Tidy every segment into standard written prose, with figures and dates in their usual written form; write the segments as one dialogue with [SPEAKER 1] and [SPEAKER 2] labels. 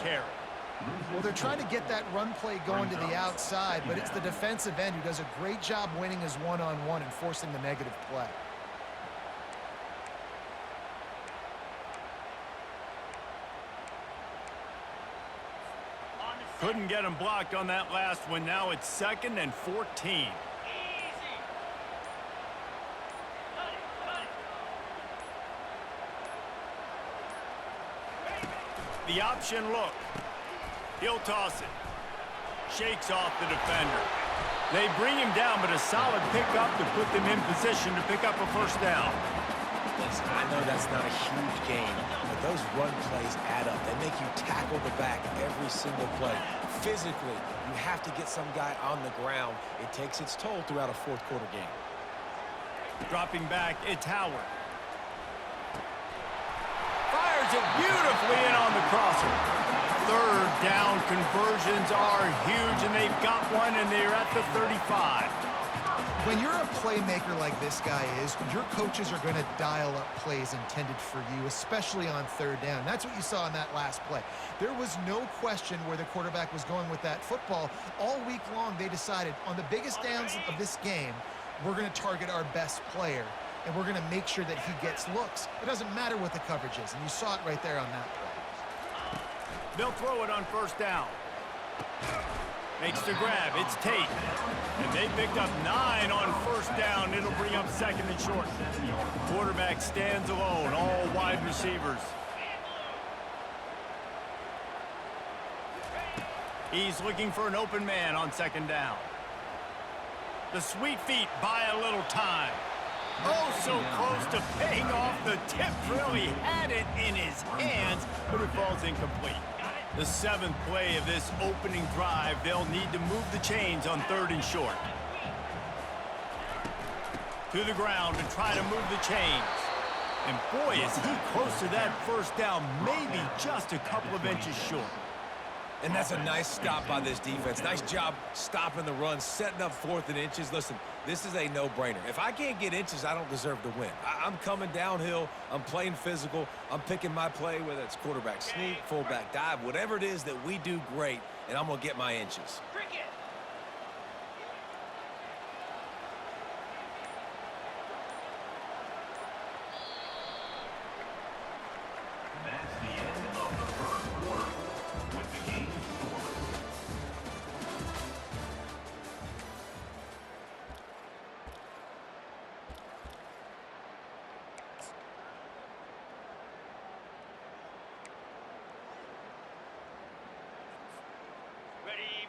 [SPEAKER 1] carry.
[SPEAKER 2] Well, they're trying to get that run play going to the outside, but it's the defensive end who does a great job winning his one-on-one and forcing the negative play.
[SPEAKER 1] Couldn't get him blocked on that last one. Now it's 2nd and 14. The option look. He'll toss it. Shakes off the defender. They bring him down, but a solid pickup to put them in position to pick up a first down.
[SPEAKER 3] Listen, I know that's not a huge gain, but those run plays add up. They make you tackle the back every single play. Physically, you have to get some guy on the ground. It takes its toll throughout a fourth-quarter game.
[SPEAKER 1] Dropping back, it's Howard. Fires it beautifully in on the crosser. Third down conversions are huge, and they've got one, and they're at the 35.
[SPEAKER 2] When you're a playmaker like this guy is, your coaches are going to dial up plays intended for you, especially on third down. That's what you saw in that last play. There was no question where the quarterback was going with that football. All week long, they decided on the biggest downs of this game, we're going to target our best player, and we're going to make sure that he gets looks. It doesn't matter what the coverage is, and you saw it right there on that play.
[SPEAKER 1] They'll throw it on first down. Makes the grab. It's Tate. And they picked up 9 on first down. It'll bring up 2nd and short. Quarterback stands alone. All wide receivers. He's looking for an open man on 2nd down. The sweet feet buy a little time. Oh, so close to paying off the tip drill. He had it in his hands, but it falls incomplete. The 7th play of this opening drive, they'll need to move the chains on 3rd and short. To the ground and try to move the chains. And boy, is he close to that first down, maybe just a couple of inches short.
[SPEAKER 3] And that's a nice stop by this defense. Nice job stopping the run, setting up 4th and inches. Listen, this is a no-brainer. If I can't get inches, I don't deserve to win. I'm coming downhill. I'm playing physical. I'm picking my play, whether it's quarterback sneak, fullback dive, whatever it is that we do great, and I'm going to get my inches.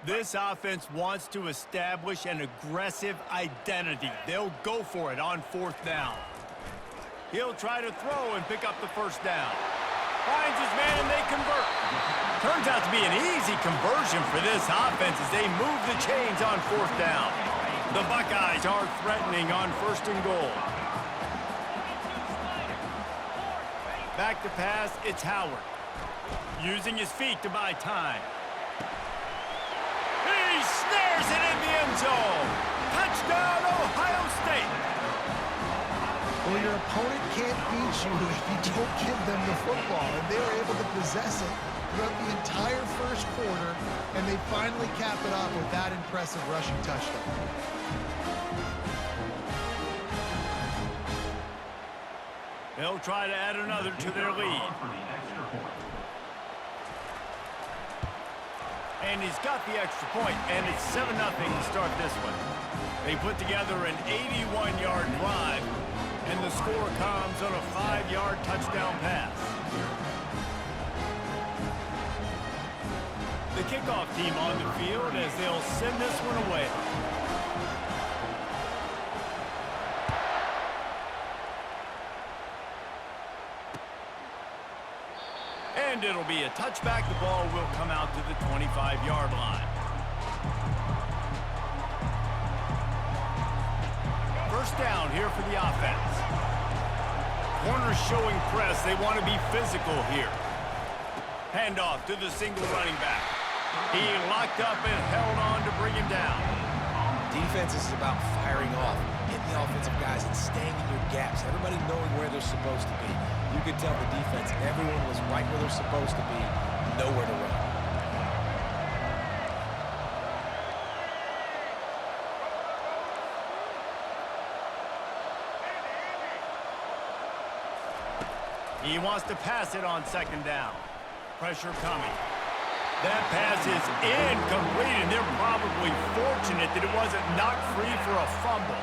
[SPEAKER 1] This offense wants to establish an aggressive identity. They'll go for it on 4th down. He'll try to throw and pick up the first down. Finds his man and they convert. Turns out to be an easy conversion for this offense as they move the chains on 4th down. The Buckeyes are threatening on 1st and goal. Back to pass, it's Howard. Using his feet to buy time. He snares it in the end zone. Touchdown, Ohio State.
[SPEAKER 2] Well, your opponent can't beat you if you don't give them the football, and they were able to possess it throughout the entire first quarter, and they finally cap it off with that impressive rushing touchdown.
[SPEAKER 1] They'll try to add another to their lead. And he's got the extra point, and it's 7-0 to start this one. They put together an 81-yard drive, and the score comes on a 5-yard touchdown pass. The kickoff team on the field as they'll send this one away. And it'll be a touchback. The ball will come out to the 25-yard line. First down here for the offense. Corners showing press. They want to be physical here. Handoff to the single running back. He locked up and held on to bring him down.
[SPEAKER 3] Defense is about firing off, hitting the offensive guys, and staying in your gaps. Everybody knowing where they're supposed to be. You could tell the defense, everyone was right where they're supposed to be, nowhere to run.
[SPEAKER 1] He wants to pass it on second down. Pressure coming. That pass is incomplete, and they're probably fortunate that it wasn't knocked free for a fumble.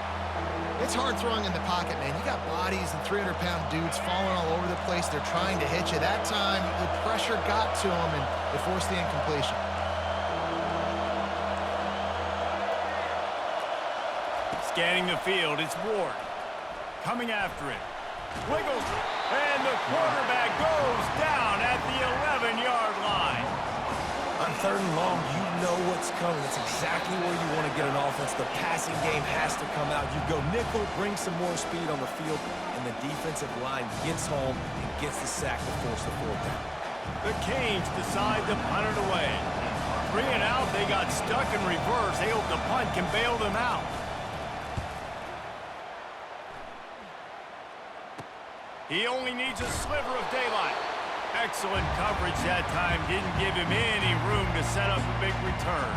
[SPEAKER 2] It's hard throwing in the pocket, man. You got bodies and 300-pound dudes falling all over the place. They're trying to hit you. That time, the pressure got to them, and it forced the incompletion.
[SPEAKER 1] Scanning the field, it's Ward. Coming after it. Wiggles, and the quarterback goes down at the 11-yard line.
[SPEAKER 3] On 3rd and long, you know what's coming. It's exactly where you want to get an offense. The passing game has to come out. You go nickel, bring some more speed on the field, and the defensive line gets home and gets the sack to force the 4th down.
[SPEAKER 1] The Canes decide to punt it away. 3 and out, they got stuck in reverse. They hope the punt can bail them out. He only needs a sliver of daylight. Excellent coverage that time. Didn't give him any room to set up a big return.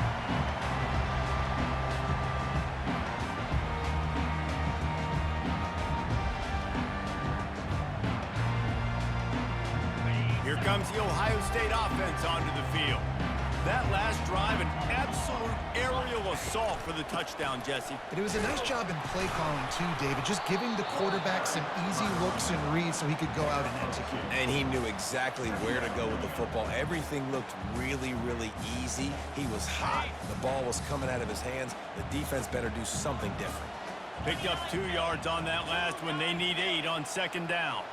[SPEAKER 1] Here comes the Ohio State offense onto the field. That last drive, an absolute aerial assault for the touchdown, Jesse.
[SPEAKER 2] But it was a nice job in play calling, too, David. Just giving the quarterback some easy looks and reads so he could go out and execute.
[SPEAKER 3] And he knew exactly where to go with the football. Everything looked really, really easy. He was hot. The ball was coming out of his hands. The defense better do something different.
[SPEAKER 1] Picked up 2 yards on that last when they need 8 on second down.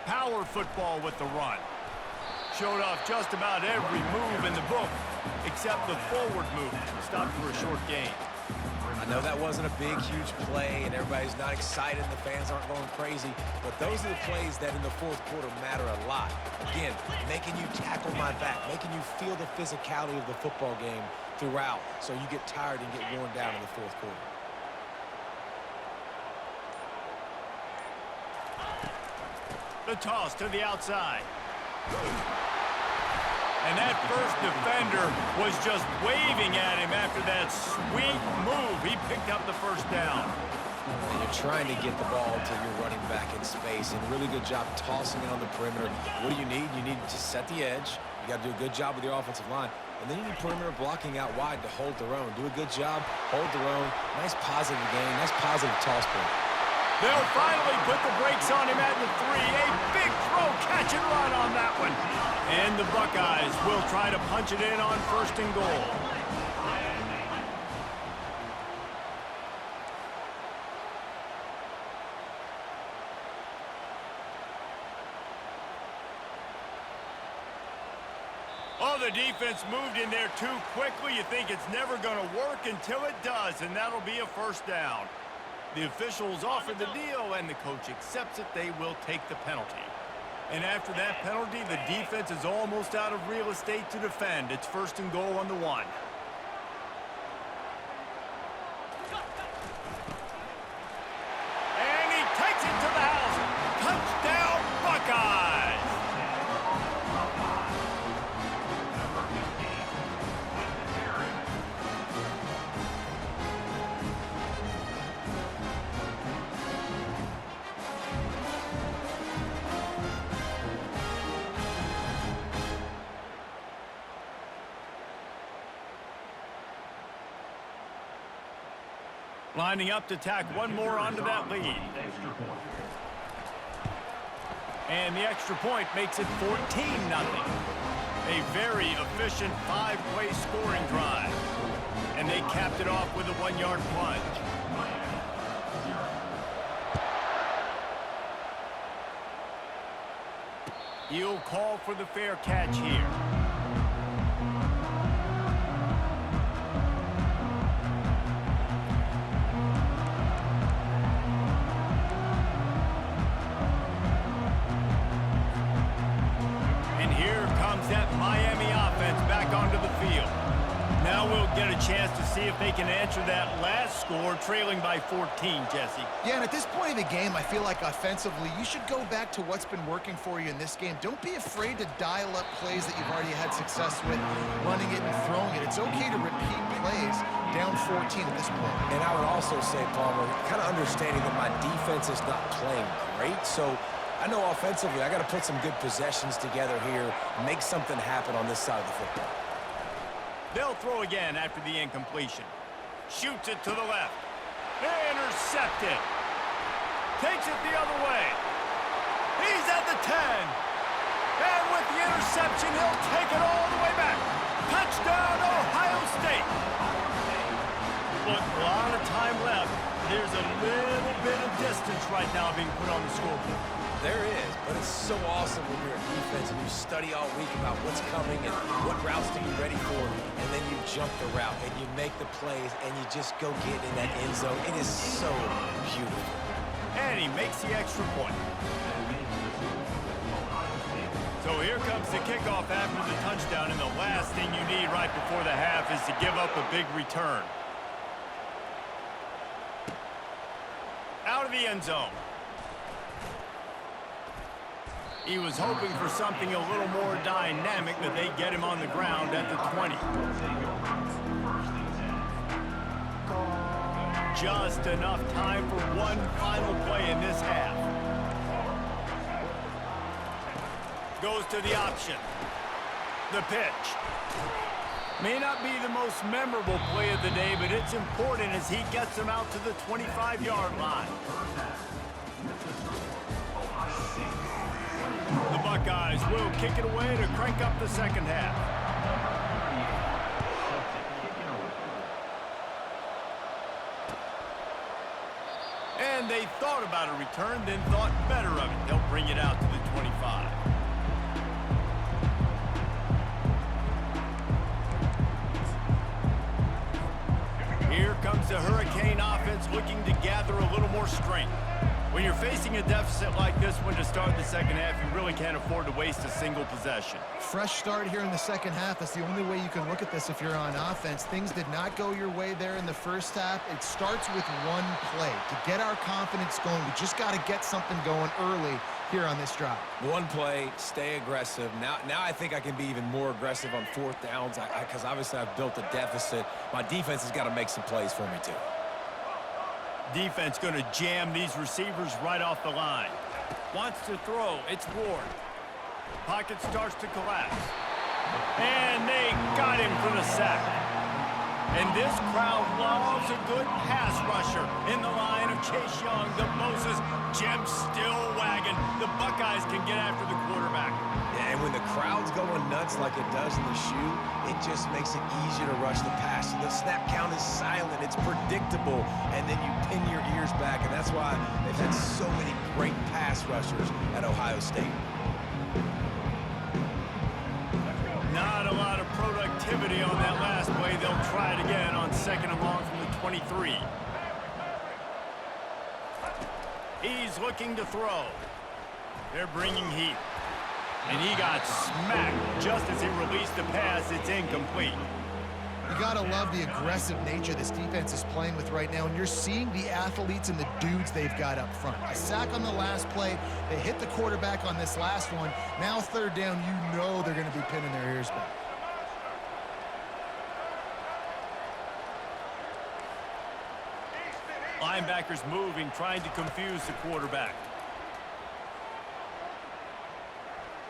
[SPEAKER 1] Power football with the run. Showed off just about every move in the book, except the forward move. Stopped for a short gain.
[SPEAKER 3] I know that wasn't a big, huge play, and everybody's not excited, and the fans aren't going crazy, but those are the plays that in the 4th quarter matter a lot. Again, making you tackle my back, making you feel the physicality of the football game throughout, so you get tired and get worn down in the 4th quarter.
[SPEAKER 1] The toss to the outside. And that first defender was just waving at him after that sweet move. He picked up the first down.
[SPEAKER 3] And you're trying to get the ball to your running back in space, and really good job tossing it on the perimeter. What do you need? You need to set the edge. You got to do a good job with your offensive line. And then you need perimeter blocking out wide to hold their own. Do a good job, hold their own. Nice positive game, nice positive toss play.
[SPEAKER 1] They'll finally put the brakes on him at the 3. A big throw, catch and run on that one. And the Buckeyes will try to punch it in on 1st and goal. Oh, the defense moved in there too quickly. You think it's never going to work until it does, and that'll be a 1st down. The officials offer the deal, and the coach accepts it. They will take the penalty. And after that penalty, the defense is almost out of real estate to defend. It's 1st and goal on the 1. And he takes it to the house. Touchdown, Buckeyes! Lining up to tack one more onto that lead. And the extra point makes it 14-0. A very efficient 5-play scoring drive. And they capped it off with a 1-yard plunge. He'll call for the fair catch here. Now we'll get a chance to see if they can answer that last score, trailing by 14, Jesse.
[SPEAKER 2] Yeah, and at this point in the game, I feel like offensively, you should go back to what's been working for you in this game. Don't be afraid to dial up plays that you've already had success with, running it and throwing it. It's okay to repeat plays, down 14 at this point.
[SPEAKER 3] And I would also say, Palmer, kind of understanding that my defense is not playing great, so I know offensively I got to put some good possessions together here, make something happen on this side of the football.
[SPEAKER 1] They'll throw again after the incompletion. Shoots it to the left. Intercepted. Takes it the other way. He's at the 10. And with the interception, he'll take it all the way back. Touchdown, Ohio State. Look, a lot of time left. There's a little bit of distance right now being put on the scoreboard.
[SPEAKER 3] There is, but it's so awesome when you're a defense and you study all week about what's coming and what routes to be ready for, and then you jump the route and you make the plays and you just go get in that end zone. It is so beautiful.
[SPEAKER 1] And he makes the extra point. So here comes the kickoff after the touchdown, and the last thing you need right before the half is to give up a big return. Out of the end zone. He was hoping for something a little more dynamic, but they get him on the ground at the 20. Just enough time for one final play in this half. Goes to the option. The pitch. May not be the most memorable play of the day, but it's important as he gets them out to the 25-yard line. The Buckeyes will kick it away to crank up the second half. And they thought about a return, then thought better of it. They'll bring it out to the 25. Here comes the Hurricane offense looking to gather a little more strength. When you're facing a deficit like this one to start the second half, you really can't afford to waste a single possession.
[SPEAKER 2] Fresh start here in the second half. That's the only way you can look at this if you're on offense. Things did not go your way there in the first half. It starts with one play. To get our confidence going, we just got to get something going early here on this drive.
[SPEAKER 3] One play, stay aggressive. Now I think I can be even more aggressive on fourth downs because obviously I've built a deficit. My defense has got to make some plays for me too.
[SPEAKER 1] Defense going to jam these receivers right off the line. Wants to throw. It's Ward. Pocket starts to collapse. And they got him for the sack. And this crowd loves a good pass rusher in the line of Chase Young, the Moses, Jim still wagging. The Buckeyes can get after the quarterback.
[SPEAKER 3] Yeah, and when the crowd's going nuts like it does in the shoe, it just makes it easier to rush the pass. The snap count is silent. It's predictable. And then you pin your ears back, and that's why they've had so many great pass rushers at Ohio State.
[SPEAKER 1] Not a lot of productivity on that last play. They'll try it again on second and long from the 23. He's looking to throw. They're bringing heat. And he got smacked just as he released the pass. It's incomplete.
[SPEAKER 2] You got to love the aggressive nature this defense is playing with right now, and you're seeing the athletes and the dudes they've got up front. A sack on the last play. They hit the quarterback on this last one. Now third down, you know they're going to be pinning their ears back.
[SPEAKER 1] Linebackers moving, trying to confuse the quarterback.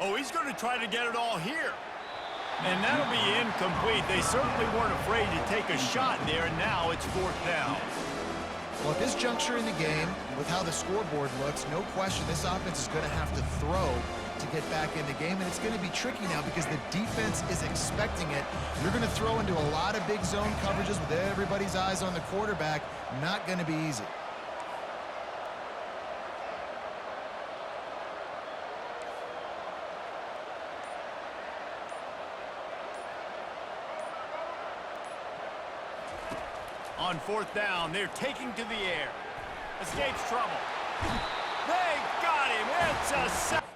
[SPEAKER 1] Oh, he's going to try to get it all here. And that'll be incomplete. They certainly weren't afraid to take a shot there, and now it's fourth down.
[SPEAKER 2] Well, at this juncture in the game, with how the scoreboard looks, no question this offense is going to have to throw to get back in the game, and it's going to be tricky now because the defense is expecting it. You're going to throw into a lot of big zone coverages with everybody's eyes on the quarterback. Not going to be easy.
[SPEAKER 1] On fourth down, they're taking to the air. Escapes trouble. They got him. It's a sack.